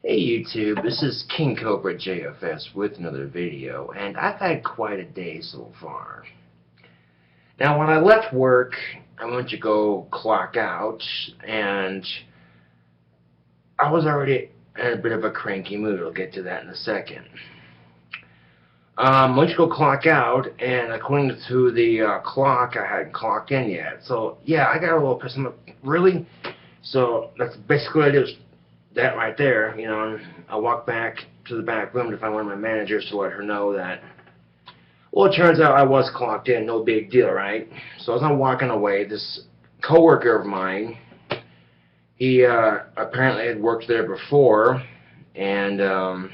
Hey YouTube, this is KingCobraJFS with another video, and I've had quite a day so far. Now when I left work, I went to go clock out, and I was already in a bit of a cranky mood. I'll get to that in a second. Went to go clock out, and according to the clock, I hadn't clocked in yet. So yeah, I got a little pissed. I'm like, really? So that's basically what I did. That right there, you know, and I walked back to the back room to find one of my managers to let her know that, well, it turns out I was clocked in, no big deal, right? So as I'm walking away, this coworker of mine, he apparently had worked there before, and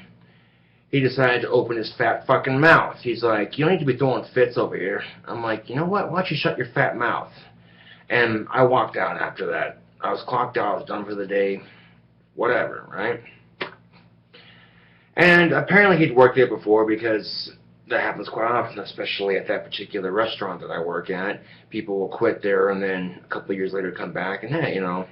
he decided to open his fat fucking mouth. He's like, you don't need to be throwing fits over here. I'm like, you know what, why don't you shut your fat mouth? And I walked out after that. I was clocked out, I was done for the day. Whatever, right? And apparently he'd worked there before, because that happens quite often, especially at that particular restaurant that I work at. People will quit there and then a couple of years later come back and, hey, you know.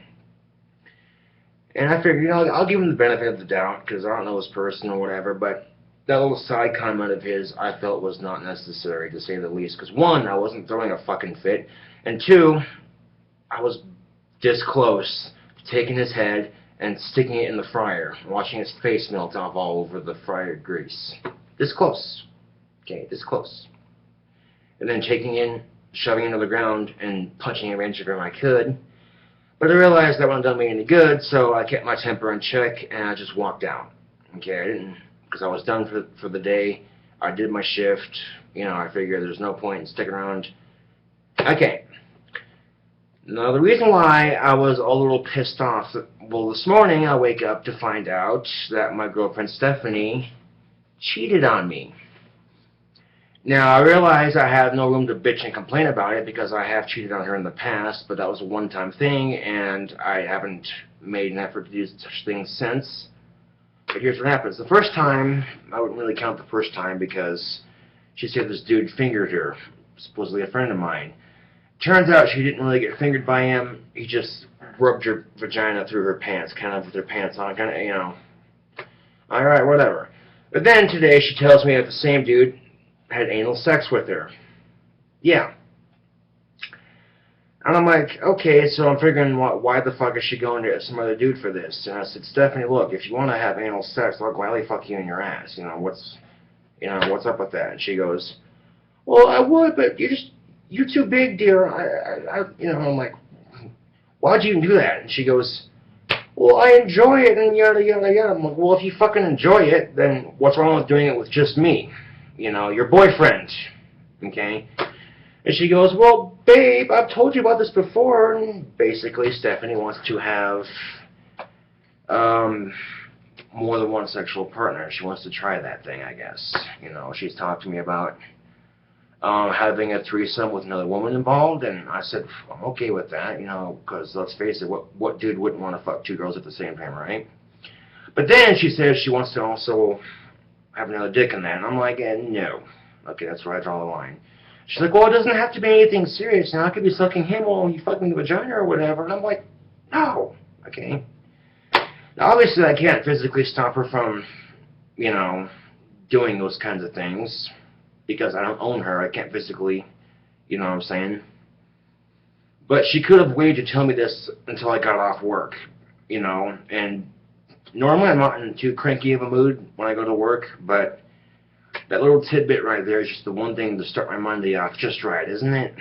And I figured, you know, I'll give him the benefit of the doubt because I don't know this person or whatever, but that little side comment of his I felt was not necessary, to say the least. Because one, I wasn't throwing a fucking fit, and two, I was this close to taking his head and sticking it in the fryer, watching his face melt off all over the fryer grease. This close. Okay, this close. And then taking in, shoving it into the ground, and punching a wrench everywhere I could. But I realized that wouldn't done me any good, so I kept my temper in check, and I just walked out. Okay, I didn't, because I was done for the day. I did my shift. You know, I figured there's no point in sticking around. Okay. Now, the reason why I was a little pissed off, well, this morning I wake up to find out that my girlfriend Stephanie cheated on me. Now, I realize I have no room to bitch and complain about it because I have cheated on her in the past, but that was a one-time thing, and I haven't made an effort to do such things since. But here's what happens. The first time, I wouldn't really count the first time because she said this dude fingered her, supposedly a friend of mine. Turns out she didn't really get fingered by him. He just rubbed her vagina through her pants, kind of with her pants on, kind of, you know. Alright, whatever. But then today she tells me that the same dude had anal sex with her. Yeah. And I'm like, okay, so I'm figuring why the fuck is she going to some other dude for this? And I said, Stephanie, look, if you want to have anal sex, I'll gladly fuck you in your ass. You know, what's up with that? And she goes, well, I would, but you're too big, dear. You know, I'm like, why'd you do that? And she goes, well, I enjoy it, and yada, yada, yada. I'm like, well, if you fucking enjoy it, then what's wrong with doing it with just me? You know, your boyfriend. Okay? And she goes, well, babe, I've told you about this before. And basically, Stephanie wants to have more than one sexual partner. She wants to try that thing, I guess. You know, she's talked to me about having a threesome with another woman involved, and I said, I'm okay with that, you know, because let's face it, what dude wouldn't want to fuck two girls at the same time, right? But then she says she wants to also have another dick in that, and I'm like, no. Okay, that's where I draw the line. She's like, well, it doesn't have to be anything serious, now I could be sucking him while you fucking the vagina or whatever, and I'm like, no, okay. Now, obviously, I can't physically stop her from, you know, doing those kinds of things, because I don't own her. I can't physically, you know what I'm saying? But she could have waited to tell me this until I got off work, you know, and normally I'm not in too cranky of a mood when I go to work, but that little tidbit right there is just the one thing to start my Monday off just right, isn't it?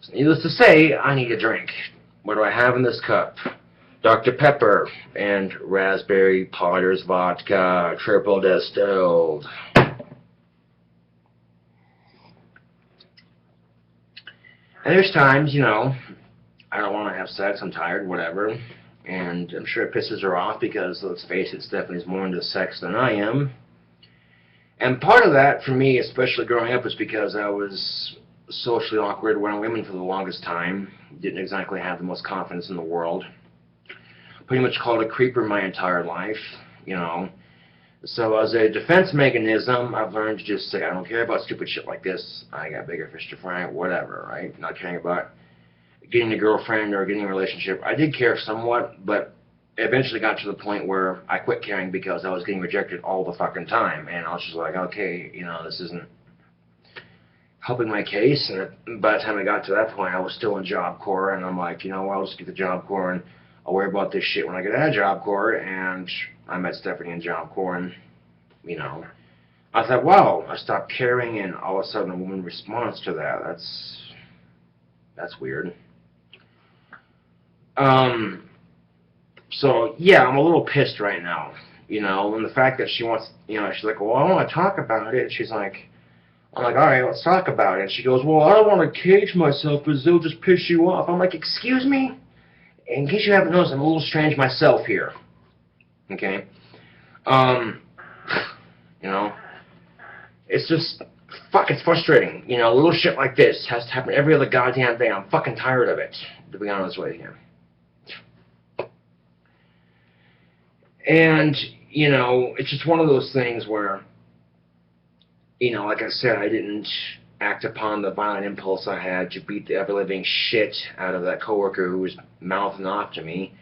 So needless to say, I need a drink. What do I have in this cup? Dr. Pepper and Raspberry Potter's Vodka, triple distilled. And there's times, you know, I don't want to have sex, I'm tired, whatever, and I'm sure it pisses her off because, let's face it, Stephanie's more into sex than I am. And part of that, for me, especially growing up, is because I was socially awkward around women for the longest time. Didn't exactly have the most confidence in the world. Pretty much called a creeper my entire life, you know. So as a defense mechanism, I've learned to just say, I don't care about stupid shit like this. I got bigger fish to fry, whatever, right? Not caring about getting a girlfriend or getting a relationship. I did care somewhat, but eventually got to the point where I quit caring because I was getting rejected all the fucking time, and I was just like, okay, you know, this isn't helping my case. And by the time I got to that point, I was still in Job Corps, and I'm like, you know, I'll just get the Job Corps, and I'll worry about this shit when I get out of Job Corps. And I met Stephanie in Job Corps, and, you know, I thought, wow, I stopped caring, and all of a sudden a woman responds to that. That's weird. So, yeah, I'm a little pissed right now, you know, and the fact that she wants, you know, she's like, well, I want to talk about it. And she's like, I'm like, all right, let's talk about it. And she goes, well, I don't want to cage myself because they'll just piss you off. I'm like, excuse me? In case you haven't noticed, I'm a little strange myself here. Okay? You know, it's just, fuck, it's frustrating. You know, little shit like this has to happen every other goddamn day. I'm fucking tired of it, to be honest with you. And, you know, it's just one of those things where, you know, like I said, I didn't act upon the violent impulse I had to beat the ever-living shit out of that coworker who was mouthing off to me.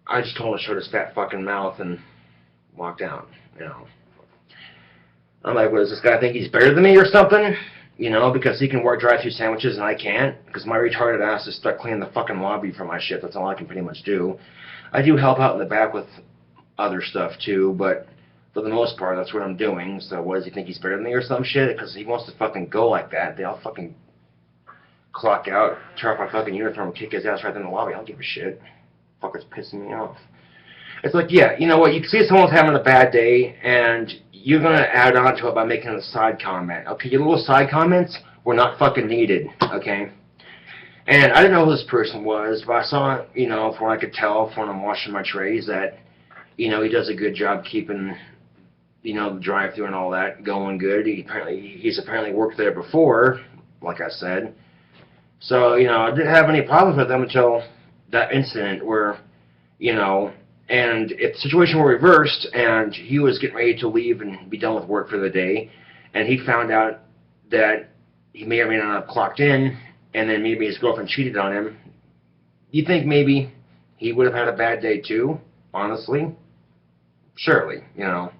I just told him to shut his fat fucking mouth and walked out, you know. I'm like, what, does this guy think he's better than me or something? You know, because he can work drive-through sandwiches and I can't? Because my retarded ass is stuck cleaning the fucking lobby for my shit. That's all I can pretty much do. I do help out in the back with other stuff too, but for the most part, that's what I'm doing. So what, does he think he's better than me or some shit? Because he wants to fucking go like that. They all fucking clock out, tear off my fucking uniform, and kick his ass right in the lobby. I don't give a shit. Fucker's pissing me off. It's like, yeah, you know what? You can see someone's having a bad day, and you're going to add on to it by making a side comment. Okay, your little side comments were not fucking needed, okay? And I didn't know who this person was, but I saw, you know, from what I could tell from when I'm washing my trays that, you know, he does a good job keeping, you know, the drive-thru and all that going good. He's apparently worked there before, like I said. So, you know, I didn't have any problems with him until that incident where, you know, and if the situation were reversed and he was getting ready to leave and be done with work for the day, and he found out that he may or may not have clocked in, and then maybe his girlfriend cheated on him, you think maybe he would have had a bad day too, honestly? Surely, you know.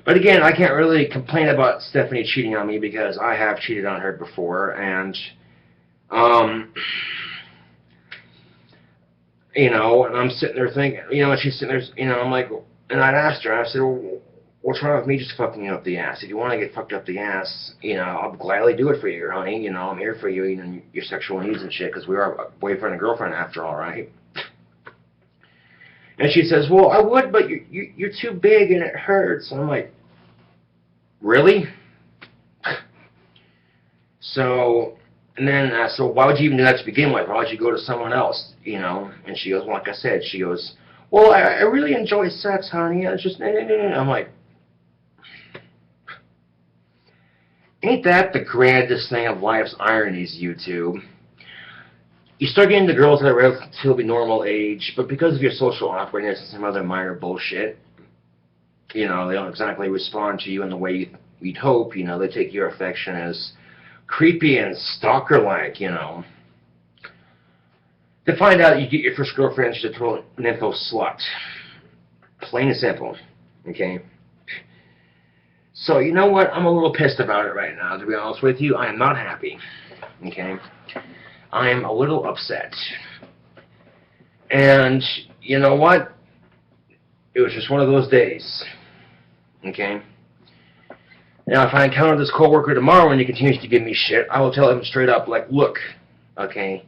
But again, I can't really complain about Stephanie cheating on me because I have cheated on her before, and, you know, and I'm sitting there thinking, you know, and she's sitting there, you know, I'm like, and I'd asked her, I said, well, what's wrong with me just fucking you up the ass? If you want to get fucked up the ass, you know, I'll gladly do it for you, honey. You know, I'm here for you, you know, your sexual needs and shit, because we are a boyfriend and girlfriend after all, right? And she says, well, I would, but you're too big and it hurts. And I'm like, really? So, and then I said, why would you even do that to begin with? Why would you go to someone else, you know? And she goes, well, like I said, she goes, well, I really enjoy sex, honey. It's just, I'm like, ain't that the grandest thing of life's ironies, YouTube? You start getting the girls that are relatively normal age, but because of your social awkwardness and some other minor bullshit, you know, they don't exactly respond to you in the way you'd hope. You know, they take your affection as creepy and stalker-like, you know. To find out you get your first girlfriend, she's a total nympho slut. Plain and simple, okay? So, you know what? I'm a little pissed about it right now, to be honest with you. I am not happy, okay? I am a little upset. And, you know what? It was just one of those days, okay? Now, if I encounter this coworker tomorrow and he continues to give me shit, I will tell him straight up, like, look, okay,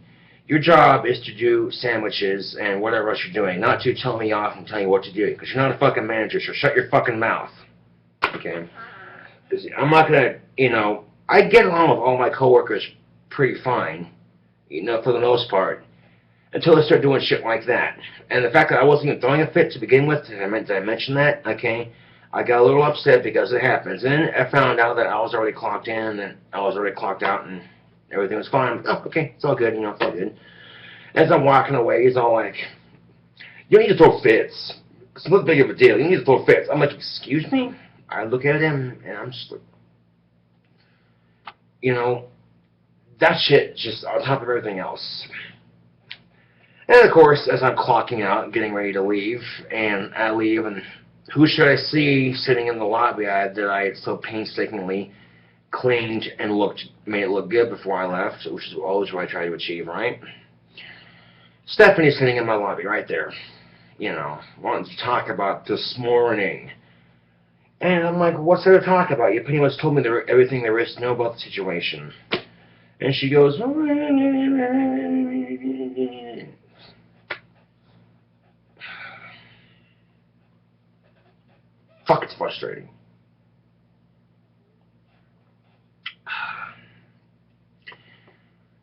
your job is to do sandwiches and whatever else you're doing, not to tell me off and tell you what to do, because you're not a fucking manager, so shut your fucking mouth, okay? Because I'm not going to, you know, I get along with all my coworkers pretty fine, you know, for the most part, until they start doing shit like that. And the fact that I wasn't even throwing a fit to begin with, did I mention that, okay? I got a little upset because it happens. And then I found out that I was already clocked in, and I was already clocked out, and everything was fine. Oh, okay, it's all good, you know, it's all good. As I'm walking away, he's all like, you need to throw fits. It's not big of a deal. You need to throw fits. I'm like, excuse me? I look at him, and I'm just like, you know, that shit just on top of everything else. And of course, as I'm clocking out, getting ready to leave, and I leave, and who should I see sitting in the lobby that I had so painstakingly cleaned and made it look good before I left, which is always what I try to achieve, right? Stephanie's sitting in my lobby right there, wanting to talk about this morning. And I'm like, what's there to talk about? You pretty much told me everything there is to know about the situation. And she goes, fuck, it's frustrating.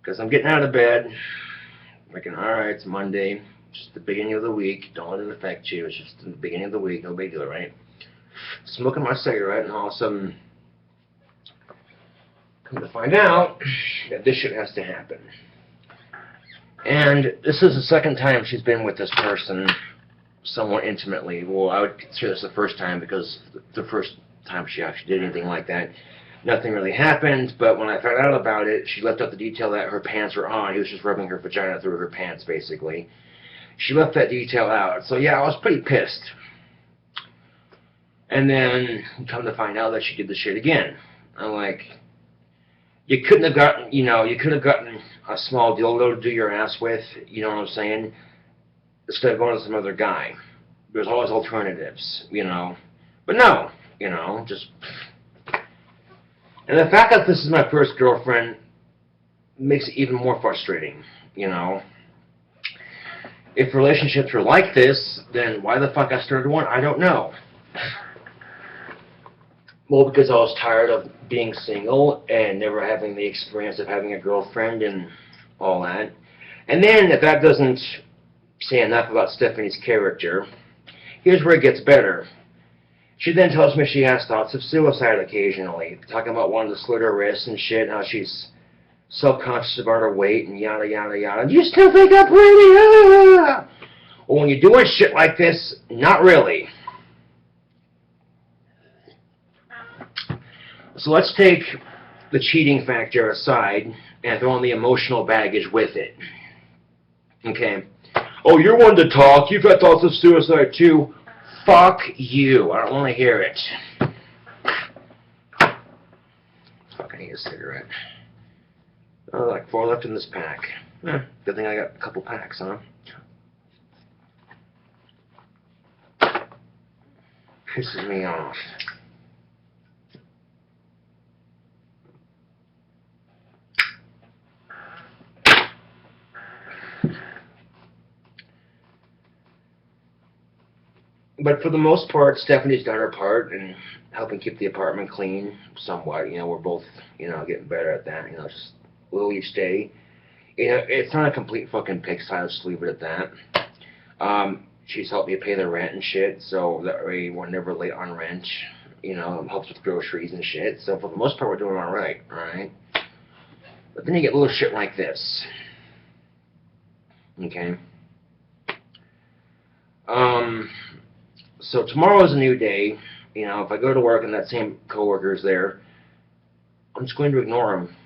Because I'm getting out of bed, thinking, alright, it's Monday, it's just the beginning of the week, don't let it affect you, it's just the beginning of the week, no big deal, right? Smoking my cigarette, and all of a sudden, come to find out that this shit has to happen. And this is the second time she's been with this person somewhat intimately. Well, I would consider this the first time, because the first time she actually did anything like that, nothing really happened. But when I found out about it, she left out the detail that her pants were on. He was just rubbing her vagina through her pants, basically. She left that detail out. So yeah, I was pretty pissed. And then come to find out that she did the shit again. I'm like, you couldn't have gotten, you could have gotten a small dildo to do your ass with, you know what I'm saying? Instead of going to some other guy. There's always alternatives, But no, just... And the fact that this is my first girlfriend makes it even more frustrating, If relationships were like this, then why the fuck I started one, I don't know. Well, because I was tired of being single and never having the experience of having a girlfriend and all that. And then, if that doesn't say enough about Stephanie's character, here's where it gets better. She then tells me she has thoughts of suicide occasionally, talking about wanting to slit her wrists and shit, how she's self-conscious about her weight and yada yada yada. Do you still think I'm pretty? Well, when you're doing shit like this, not really. So let's take the cheating factor aside and throw in the emotional baggage with it. Okay. Oh, you're one to talk. You've had thoughts of suicide too. Fuck you. I don't want to hear it. Fuck, I need a cigarette. Oh, like 4 left in this pack. Good thing I got a couple packs, huh? Pisses me off. But for the most part, Stephanie's done her part in helping keep the apartment clean somewhat. We're both, getting better at that. Just a little each day. It's not a complete fucking pigsty. I'll just leave it at that. She's helped me pay the rent and shit, so that way we're never late on rent. Helps with groceries and shit. So for the most part, we're doing all right. But then you get little shit like this. Okay. So tomorrow is a new day. If I go to work and that same coworker's there, I'm just going to ignore him,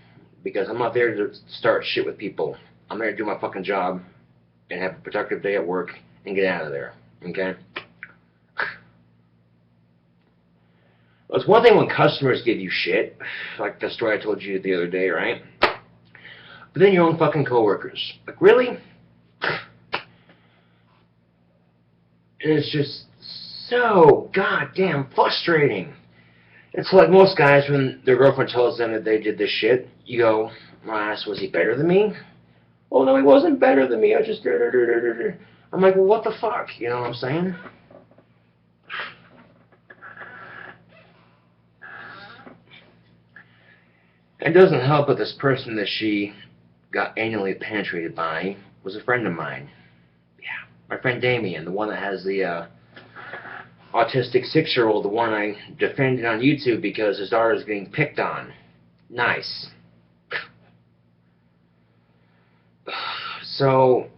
because I'm not there to start shit with people. I'm there to do my fucking job and have a productive day at work and get out of there. Okay? Well, it's one thing when customers give you shit, like the story I told you the other day, right? But then your own fucking coworkers. Like, really? And it's just so goddamn frustrating. It's like most guys, when their girlfriend tells them that they did this shit, you go, my ass, was he better than me? Oh, no, he wasn't better than me. I just... I'm like, well, what the fuck? You know what I'm saying? It doesn't help that this person that she got anally penetrated by was a friend of mine. Yeah, my friend Damien, the one that has the autistic 6-year-old, the one I defended on YouTube because his daughter's getting picked on. Nice. So,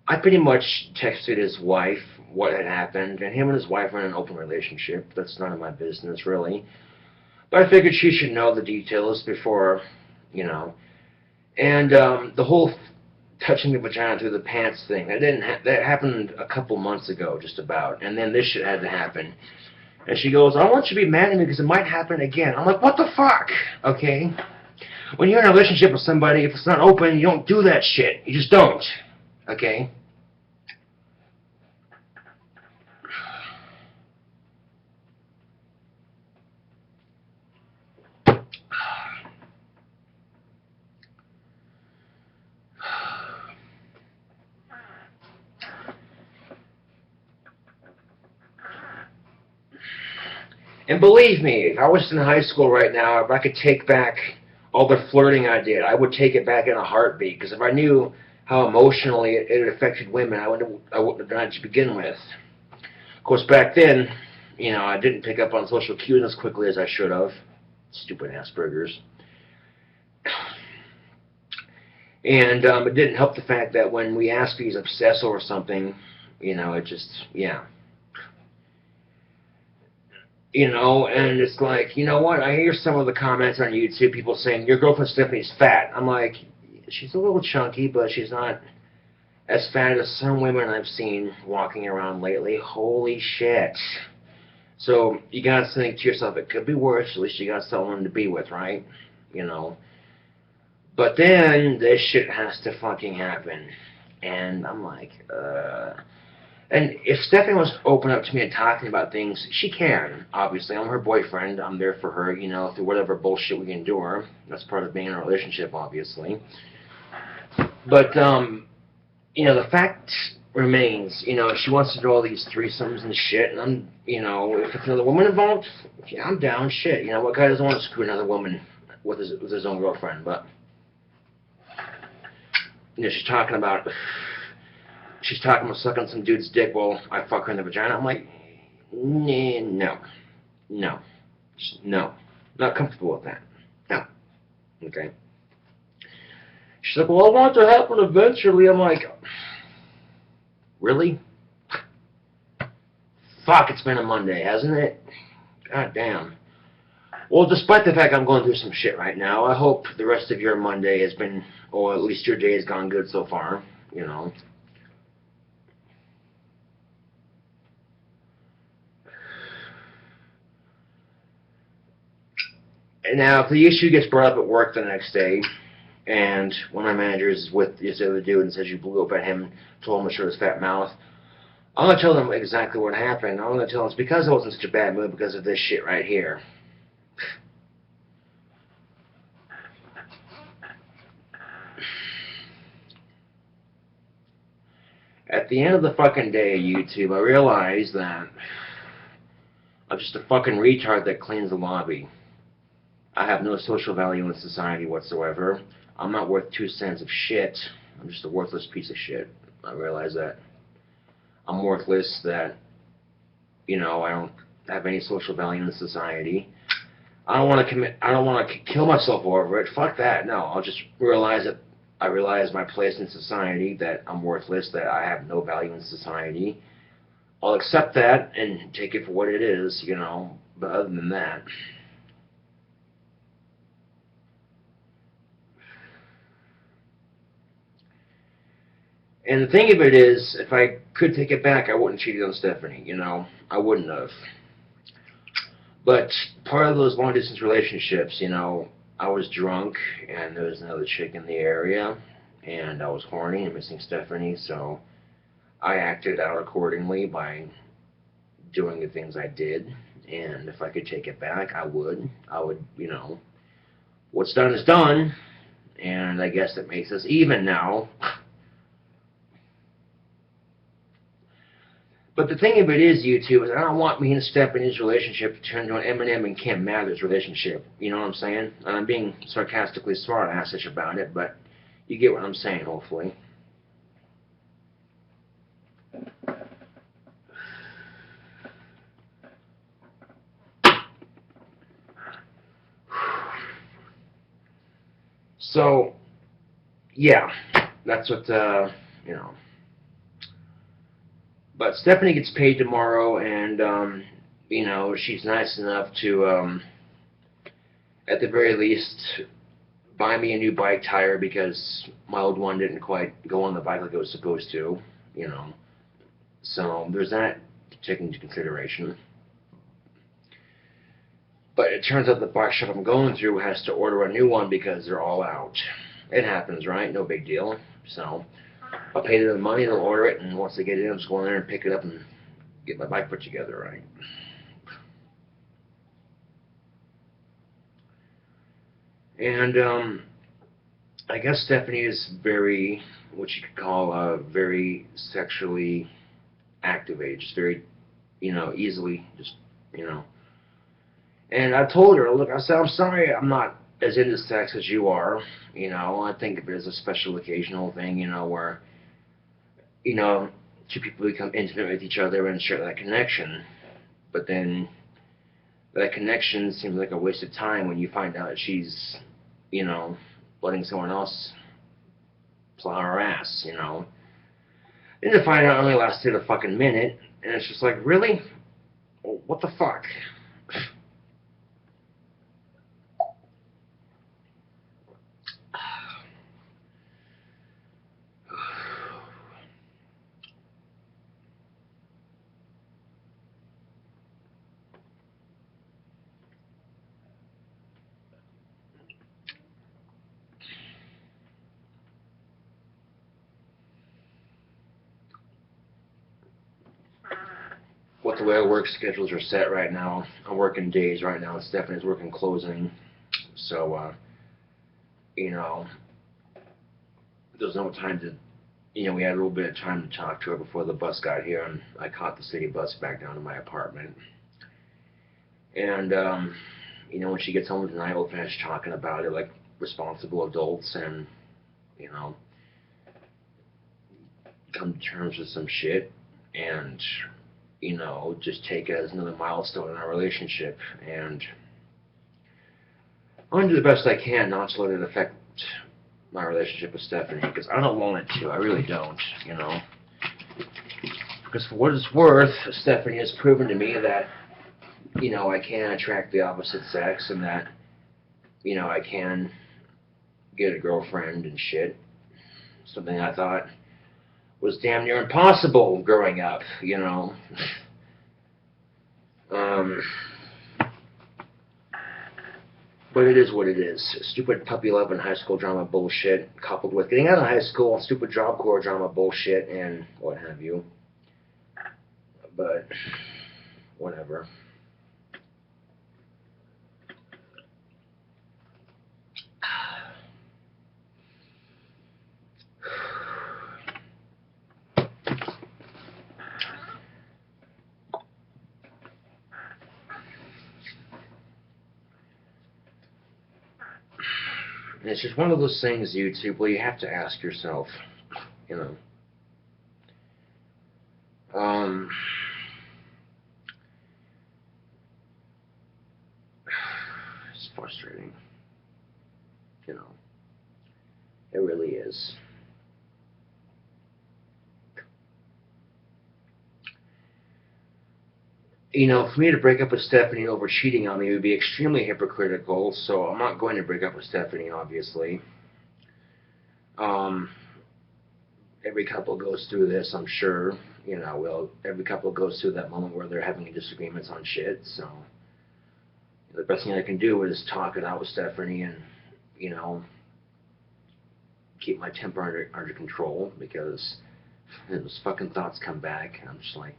I pretty much texted his wife what had happened, and him and his wife are in an open relationship. That's none of my business, really. But I figured she should know the details before, And the whole touching the vagina through the pants thing. That happened a couple months ago, just about. And then this shit had to happen. And she goes, I want you to be mad at me because it might happen again. I'm like, what the fuck? Okay? When you're in a relationship with somebody, if it's not open, you don't do that shit. You just don't. Okay? And believe me, if I was in high school right now, if I could take back all the flirting I did, I would take it back in a heartbeat. Because if I knew how emotionally it affected women, I wouldn't have done it to begin with. Of course, back then, you know, I didn't pick up on social cues as quickly as I should have. Stupid Asperger's. And it didn't help the fact that when we ask if he's obsessed over something, you know, it just, yeah. You know, and it's like, you know what, I hear some of the comments on YouTube, people saying, your girlfriend Stephanie's fat. I'm like, she's a little chunky, but she's not as fat as some women I've seen walking around lately. Holy shit. So, you gotta think to yourself, it could be worse, at least you got someone to be with, right? You know. But then, this shit has to fucking happen. And I'm like, And if Stephanie wants to open up to me and talking about things, she can, obviously. I'm her boyfriend. I'm there for her, you know, through whatever bullshit we can do her. That's part of being in a relationship, obviously. But, you know, the fact remains, you know, she wants to do all these threesomes and shit, and I'm, you know, if it's another woman involved, yeah, I'm down, shit. You know, what guy doesn't want to screw another woman with his own girlfriend? But, you know, she's talking about sucking some dude's dick while I fuck her in the vagina. I'm like, nah, no. Just no. Not comfortable with that. No. Okay. She's like, well, I want it to happen eventually. I'm like, really? Fuck, it's been a Monday, hasn't it? God damn. Well, despite the fact I'm going through some shit right now, I hope the rest of your Monday has been, or at least your day has gone good so far, you know. And now, if the issue gets brought up at work the next day, and one of my managers is with this other dude and says you blew up at him, told him to shut his fat mouth, I'm going to tell them exactly what happened. I'm going to tell them it's because I was in such a bad mood because of this shit right here. At the end of the fucking day, YouTube, I realized that I'm just a fucking retard that cleans the lobby. I have no social value in society whatsoever. I'm not worth 2 cents of shit. I'm just a worthless piece of shit. I realize that. I'm worthless, that, you know, I don't have any social value in society. I don't want to kill myself over it. Fuck that. No, I'll just realize that I realize my place in society, that I'm worthless, that I have no value in society. I'll accept that and take it for what it is, you know, but other than that, and the thing of it is, if I could take it back, I wouldn't cheat on Stephanie, you know? I wouldn't have. But part of those long-distance relationships, you know, I was drunk, and there was another chick in the area, and I was horny and missing Stephanie, so I acted out accordingly by doing the things I did, and if I could take it back, I would. I would, you know, what's done is done, and I guess it makes us even now. But the thing of it is, YouTube, is I don't want me and Stephanie's relationship to turn into an Eminem and Kim Mathers relationship. You know what I'm saying? And I'm being sarcastically smart-assish about it, but you get what I'm saying, hopefully. So, yeah, that's what, you know. But Stephanie gets paid tomorrow, and, you know, she's nice enough to, at the very least, buy me a new bike tire because my old one didn't quite go on the bike like it was supposed to, you know. So there's that to take into consideration. But it turns out the bike shop I'm going through has to order a new one because they're all out. It happens, right? No big deal. So I'll pay them the money, they'll order it, and once they get it, I'll just go in there and pick it up and get my bike put together, right? And I guess Stephanie is very, what you could call very sexually activated, just very, easily, just, you know. And I told her, look, I said, I'm sorry I'm not as into sex as you are, I think of it as a special occasional thing, where, two people become intimate with each other and share that connection, but then that connection seems like a waste of time when you find out that she's, letting someone else plow her ass, And to find out it only lasted a fucking minute, and it's just like, really? What the fuck? What the way our work schedules are set right now, I'm working days right now, and Stephanie's working closing, so, there's no time to, we had a little bit of time to talk to her before the bus got here, and I caught the city bus back down to my apartment. And, when she gets home tonight, we'll finish talking about it like responsible adults and, come to terms with some shit and, just take it as another milestone in our relationship. And I'm going to do the best I can not to let it affect my relationship with Stephanie, because I don't want it to. I really don't, Because for what it's worth, Stephanie has proven to me that, I can attract the opposite sex and that, I can get a girlfriend and shit. Something I thought was damn near impossible growing up, But it is what it is. Stupid puppy love and high school drama bullshit, coupled with getting out of high school, stupid job corps drama bullshit, and what have you. But, whatever. And it's just one of those things, YouTube, where you have to ask yourself, it's frustrating, it really is. For me to break up with Stephanie over cheating on me would be extremely hypocritical, so I'm not going to break up with Stephanie, obviously. Every couple goes through this, I'm sure. Every couple goes through that moment where they're having disagreements on shit, so the best thing I can do is talk it out with Stephanie and, keep my temper under control, because those fucking thoughts come back, and I'm just like,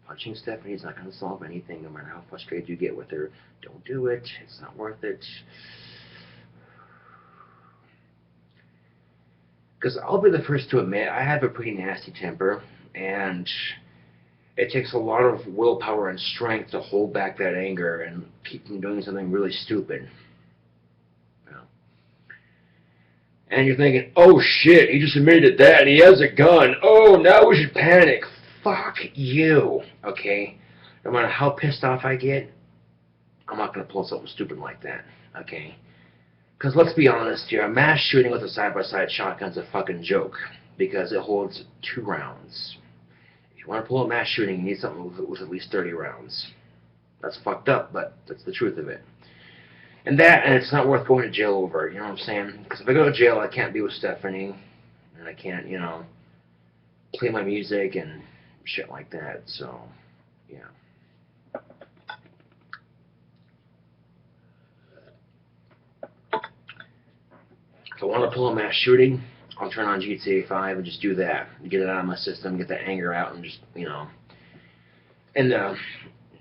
punching Stephanie is not going to solve anything, no matter how frustrated you get with her. Don't do it. It's not worth it. Because I'll be the first to admit, I have a pretty nasty temper, and it takes a lot of willpower and strength to hold back that anger and keep from doing something really stupid. And you're thinking, oh shit, he just admitted that, and he has a gun. Oh, now we should panic. Fuck you, okay? No matter how pissed off I get, I'm not going to pull something stupid like that, okay? Because let's be honest here, a mass shooting with a side-by-side shotgun's a fucking joke, because it holds 2 rounds. If you want to pull a mass shooting, you need something with at least 30 rounds. That's fucked up, but that's the truth of it. And it's not worth going to jail over, you know what I'm saying? Because if I go to jail, I can't be with Stephanie, and I can't, play my music and shit like that, so, yeah. If I want to pull a mass shooting, I'll turn on GTA 5 and just do that. Get it out of my system, get the anger out, and just, And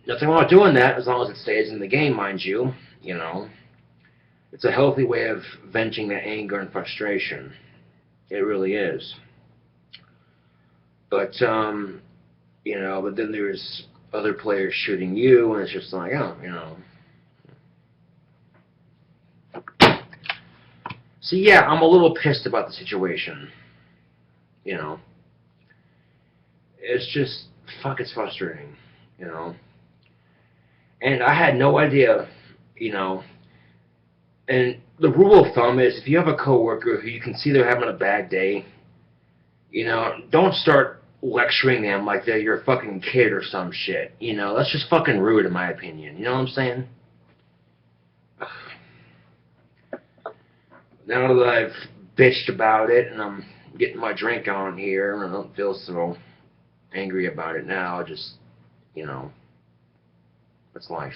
nothing wrong with doing that as long as it stays in the game, mind you, It's a healthy way of venting that anger and frustration. It really is. But, but then there's other players shooting you, and it's just like, So yeah, I'm a little pissed about the situation. It's just, it's frustrating, And I had no idea, And the rule of thumb is if you have a coworker who you can see they're having a bad day, don't start lecturing them like they're your fucking kid or some shit. That's just fucking rude in my opinion. You know what I'm saying? Now that I've bitched about it and I'm getting my drink on here and I don't feel so angry about it now, just, it's life.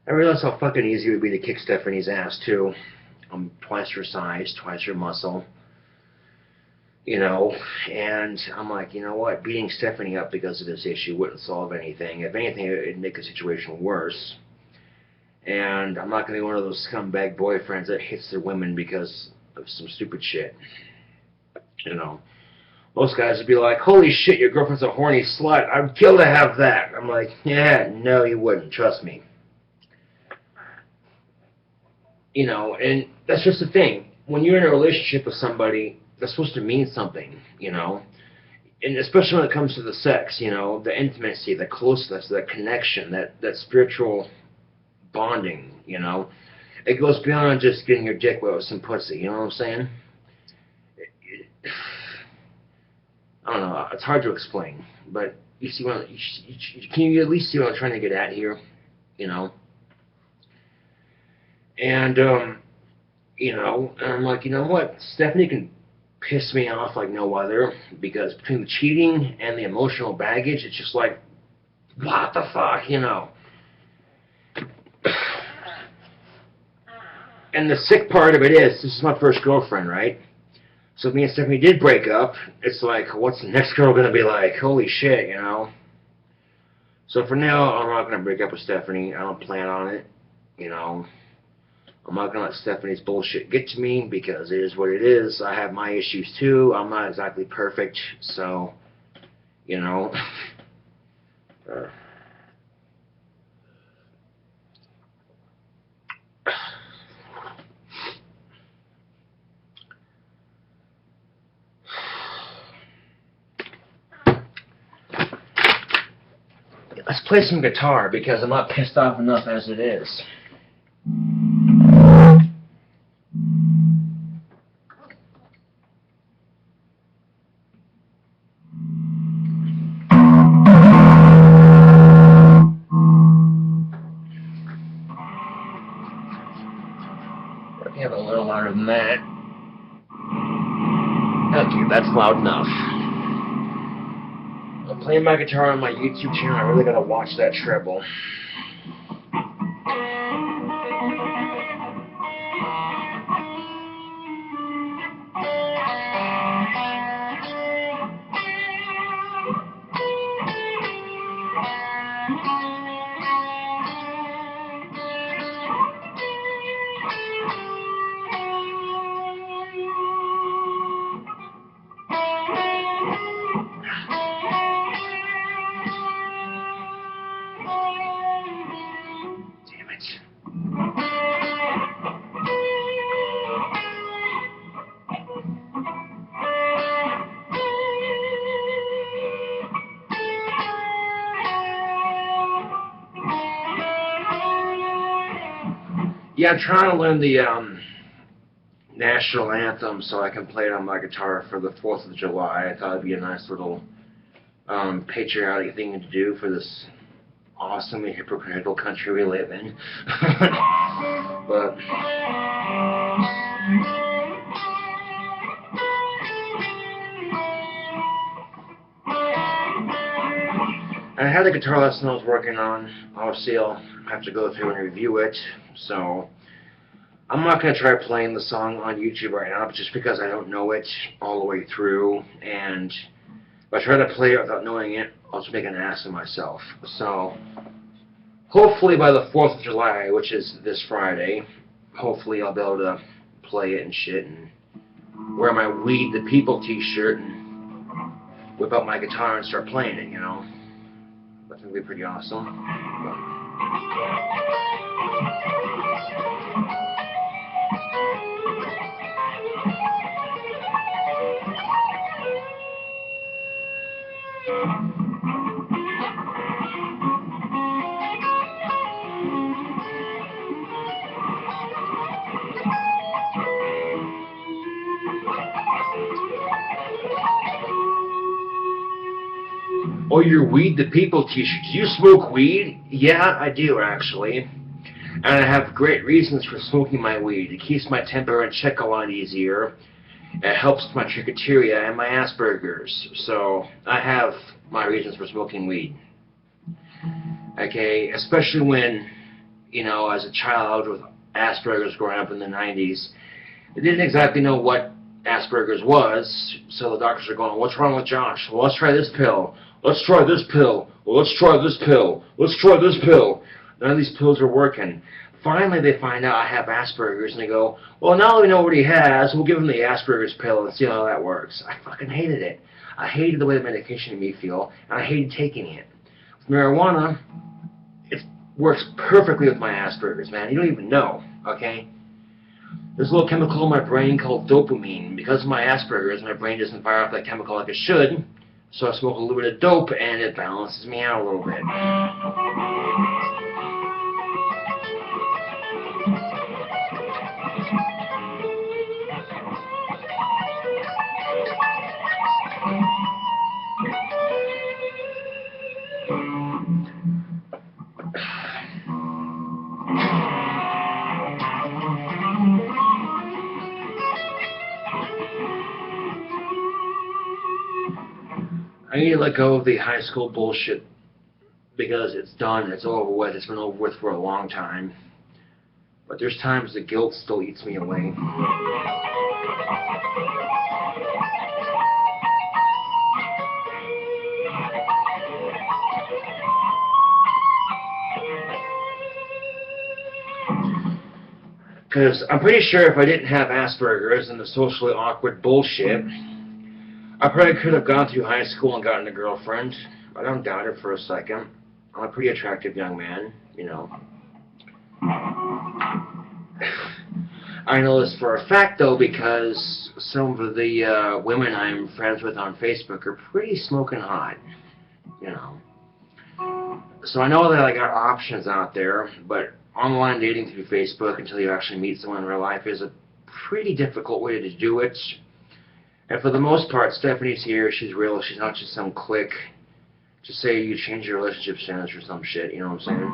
I realize how fucking easy it would be to kick Stephanie's ass, too. I'm twice her size, twice her muscle. And I'm like, you know what? Beating Stephanie up because of this issue wouldn't solve anything. If anything, it'd make the situation worse. And I'm not going to be one of those scumbag boyfriends that hits their women because of some stupid shit. Most guys would be like, holy shit, your girlfriend's a horny slut. I'd kill to have that. I'm like, yeah, no, you wouldn't. Trust me. And that's just the thing. When you're in a relationship with somebody, that's supposed to mean something, And especially when it comes to the sex, the intimacy, the closeness, the connection, that spiritual bonding, It goes beyond just getting your dick wet with some pussy, you know what I'm saying? I don't know, it's hard to explain, but you see what, can you at least see what I'm trying to get at here, And, and I'm like, you know what, Stephanie can piss me off like no other, because between the cheating and the emotional baggage, it's just like, what the fuck, And the sick part of it is, this is my first girlfriend, right? So if me and Stephanie did break up, it's like, what's the next girl going to be like? Holy shit, So for now, I'm not going to break up with Stephanie. I don't plan on it, I'm not going to let Stephanie's bullshit get to me because it is what it is. I have my issues too. I'm not exactly perfect, so, Let's play some guitar because I'm not pissed off enough as it is. Have it a little louder than that. Okay, that's loud enough. I'm playing my guitar on my YouTube channel. I really gotta watch that treble. Yeah, I'm trying to learn the national anthem so I can play it on my guitar for the 4th of July. I thought it'd be a nice little patriotic thing to do for this awesome and hypocritical country we live in. But I had a guitar lesson I was working on. Obviously, I'll have to go through and review it. So I'm not going to try playing the song on YouTube right now, just because I don't know it all the way through. And if I try to play it without knowing it, I'll just make an ass of myself. So hopefully by the 4th of July, which is this Friday, hopefully I'll be able to play it and shit and wear my Weed the People t-shirt and whip out my guitar and start playing it, you know. That's going to be pretty awesome. Oh, your Weed the People t-shirt. Do you smoke weed? Yeah, I do, actually. And I have great reasons for smoking my weed. It keeps my temper in check a lot easier. It helps with my trichoteria and my Asperger's. So I have my reasons for smoking weed. Okay, especially when, you know, as a child with Asperger's growing up in the 90s, they didn't exactly know what Asperger's was, so the doctors are going, what's wrong with Josh? Well, let's try this pill. Let's try this pill. Well, let's try this pill. Let's try this pill. None of these pills are working. Finally, they find out I have Asperger's, and they go, well, now that we know what he has, we'll give him the Asperger's pill and see how that works. I fucking hated it. I hated the way the medication made me feel, and I hated taking it. With marijuana, it works perfectly with my Asperger's, man. You don't even know, okay? There's a little chemical in my brain called dopamine. Because of my Asperger's, my brain doesn't fire off that chemical like it should, so I smoke a little bit of dope, and it balances me out a little bit. I need to let go of the high school bullshit because it's done, it's over with, it's been over with for a long time. But there's times the guilt still eats me away. Because I'm pretty sure if I didn't have Asperger's and the socially awkward bullshit, I probably could have gone through high school and gotten a girlfriend. I don't doubt it for a second. I'm a pretty attractive young man, you know. I know this for a fact, though, because some of the women I'm friends with on Facebook are pretty smoking hot, you know. So I know that I got options out there, but online dating through Facebook until you actually meet someone in real life is a pretty difficult way to do it. And for the most part, Stephanie's here, she's real, she's not just some clique. Just say you change your relationship status or some shit, you know what I'm saying?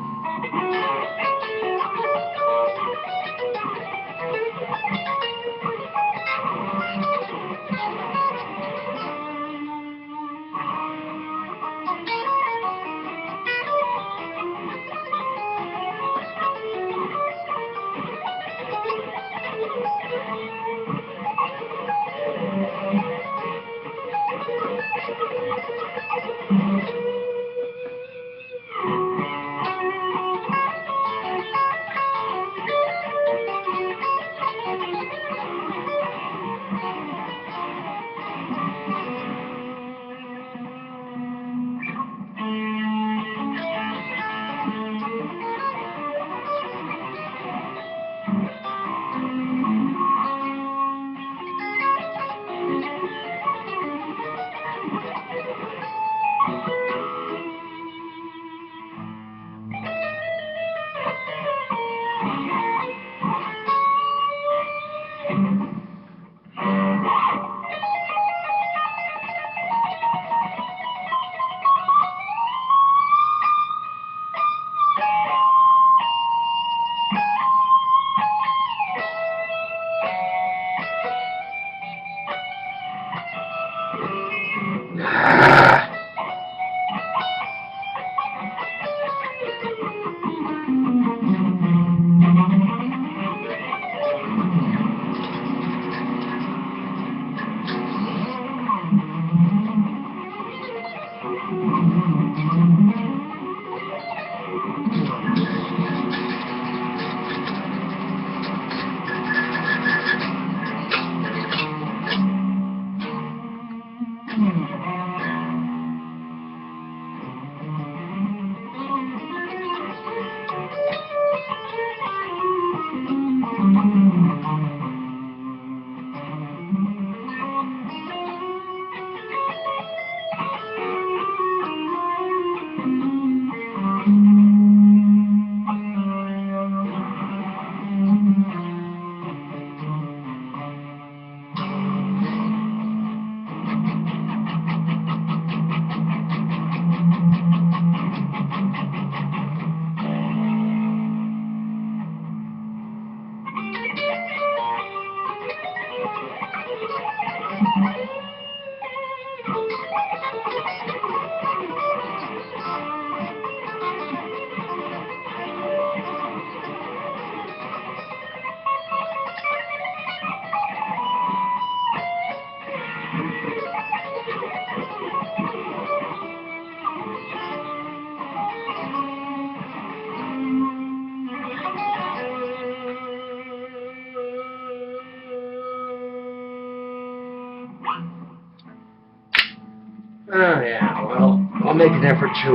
Yeah, well, I'll make an effort to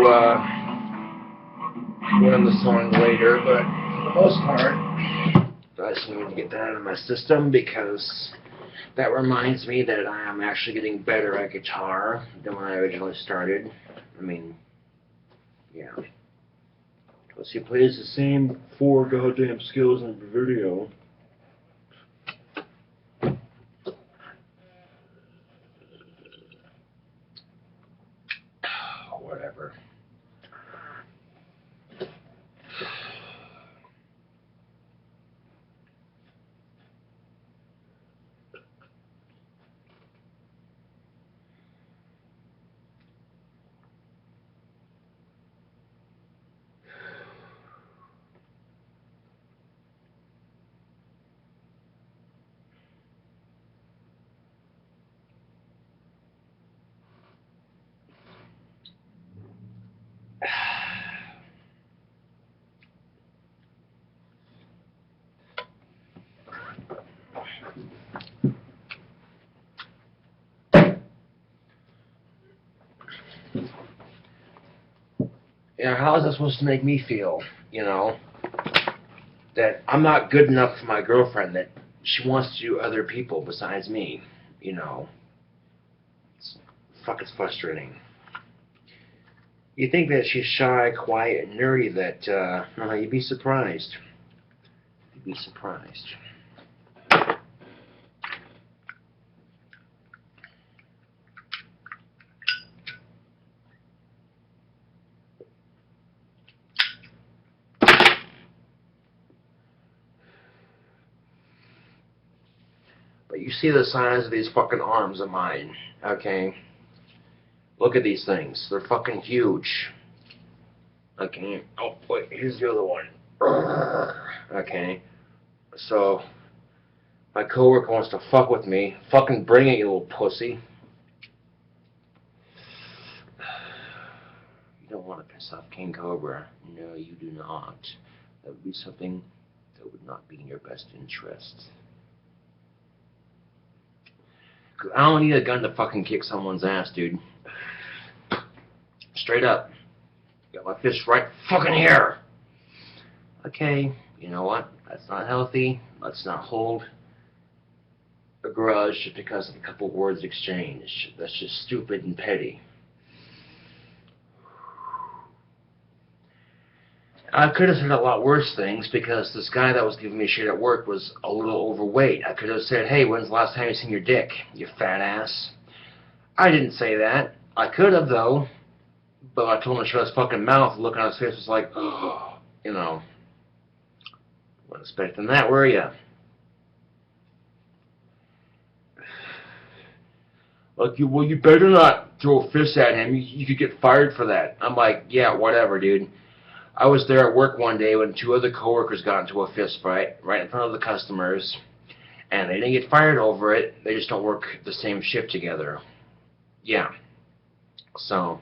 learn the song later, but for the most part, I just need to get that out of my system because that reminds me that I am actually getting better at guitar than when I originally started. I mean, yeah. Plus, he plays the same 4 goddamn skills in the video. Whatever. You know, how is that supposed to make me feel, you know? That I'm not good enough for my girlfriend, that she wants to do other people besides me, you know? It's frustrating. You think that she's shy, quiet, and nerdy, that, you'd be surprised. You'd be surprised. But you see the size of these fucking arms of mine, okay? Look at these things. They're fucking huge. Okay. Oh, wait, here's the other one. Okay. So, my coworker wants to fuck with me. Fucking bring it, you little pussy. You don't want to piss off King Cobra. No, you do not. That would be something that would not be in your best interest. Cause I don't need a gun to fucking kick someone's ass, dude. Straight up. Got my fist right fucking here. Okay, you know what? That's not healthy. Let's not hold a grudge just because of a couple words exchanged. That's just stupid and petty. I could have said a lot worse things because this guy that was giving me shit at work was a little overweight. I could have said, hey, when's the last time you seen your dick, you fat ass? I didn't say that. I could have, though. But I told him to shut his fucking mouth. The look on his face was like, oh, you know. Wasn't expecting that, were ya? Like, well, you better not throw a fist at him. You could get fired for that. I'm like, yeah, whatever, dude. I was there at work one day when 2 other coworkers got into a fist fight right in front of the customers, and they didn't get fired over it. They just don't work the same shift together. Yeah. So,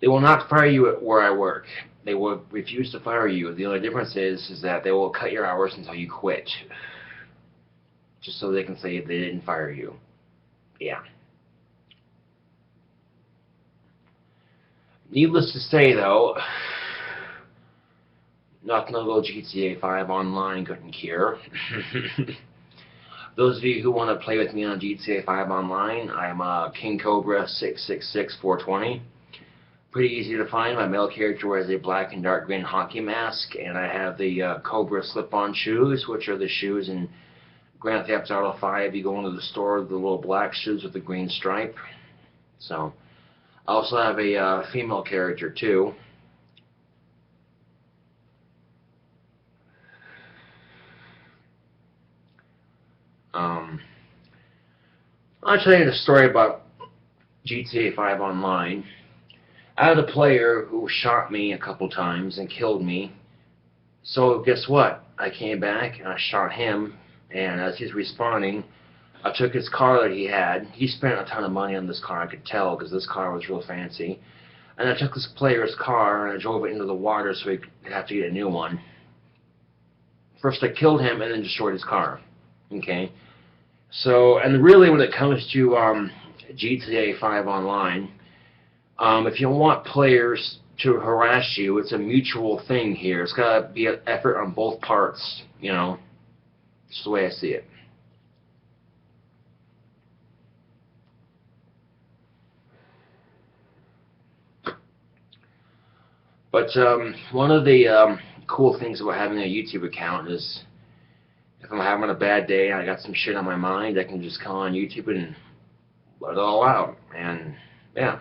they will not fire you at where I work. They will refuse to fire you. The only difference is that they will cut your hours until you quit, just so they can say they didn't fire you. Yeah. Needless to say, though, nothing a little GTA 5 Online couldn't cure. Those of you who want to play with me on GTA 5 Online, I'm KingCobraJFS. Pretty easy to find. My male character wears a black and dark green hockey mask, and I have the Cobra slip-on shoes, which are the shoes in Grand Theft Auto 5. You go into the store, the little black shoes with the green stripe. So, I also have a female character, too. I'll tell you the story about GTA 5 Online. I had a player who shot me a couple times and killed me. So guess what? I came back and I shot him, and as he's respawning, I took his car that he had. He spent a ton of money on this car, I could tell, because this car was real fancy. And I took this player's car and I drove it into the water so he could have to get a new one. First I killed him and then destroyed his car. Okay? So, and really when it comes to GTA 5 Online, if you want players to harass you, it's a mutual thing here. It's got to be an effort on both parts, you know. That's the way I see it. But one of the cool things about having a YouTube account is if I'm having a bad day and I got some shit on my mind, I can just come on YouTube and let it all out. And yeah.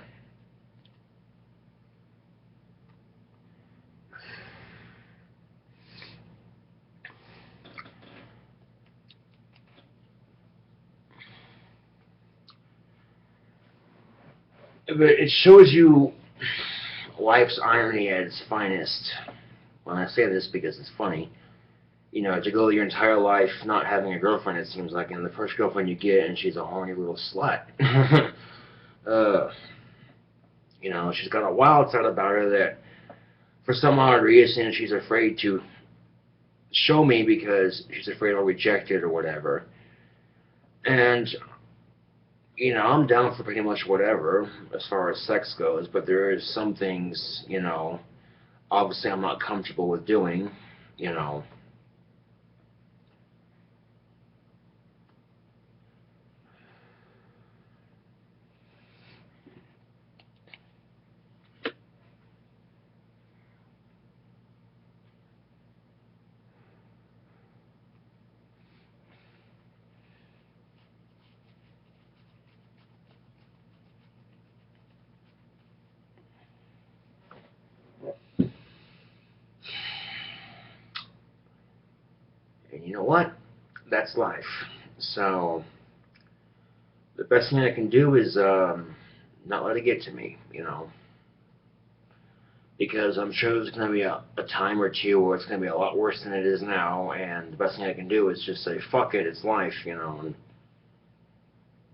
But it shows you life's irony at its finest. When I say this because it's funny, you know, to go your entire life not having a girlfriend, it seems like, and the first girlfriend you get, and she's a horny little slut. You know, she's got a wild side about her that, for some odd reason, she's afraid to show me because she's afraid I'll reject it or whatever. And you know, I'm down for pretty much whatever as far as sex goes, but there is some things, you know, obviously I'm not comfortable with doing, you know. And you know what? That's life. So the best thing I can do is not let it get to me, you know. Because I'm sure there's going to be a time or two where it's going to be a lot worse than it is now, and the best thing I can do is just say, fuck it, it's life, you know, and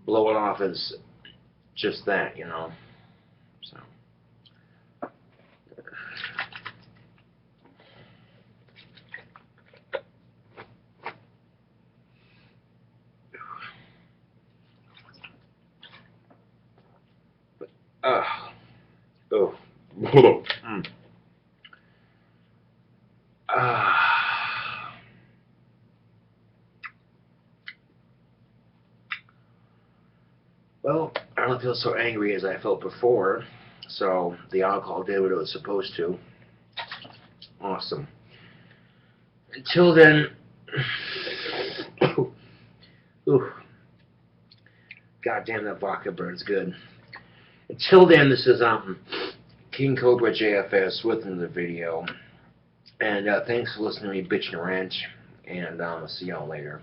blow it off as just that, you know. So. Oh. Mm. Well, I don't feel so angry as I felt before, so the alcohol did what it was supposed to. Awesome. Until then, ooh, goddamn, that vodka burns good. Until then, this is KingCobraJFS with another video, and thanks for listening to me bitch and rant, and I'll see y'all later.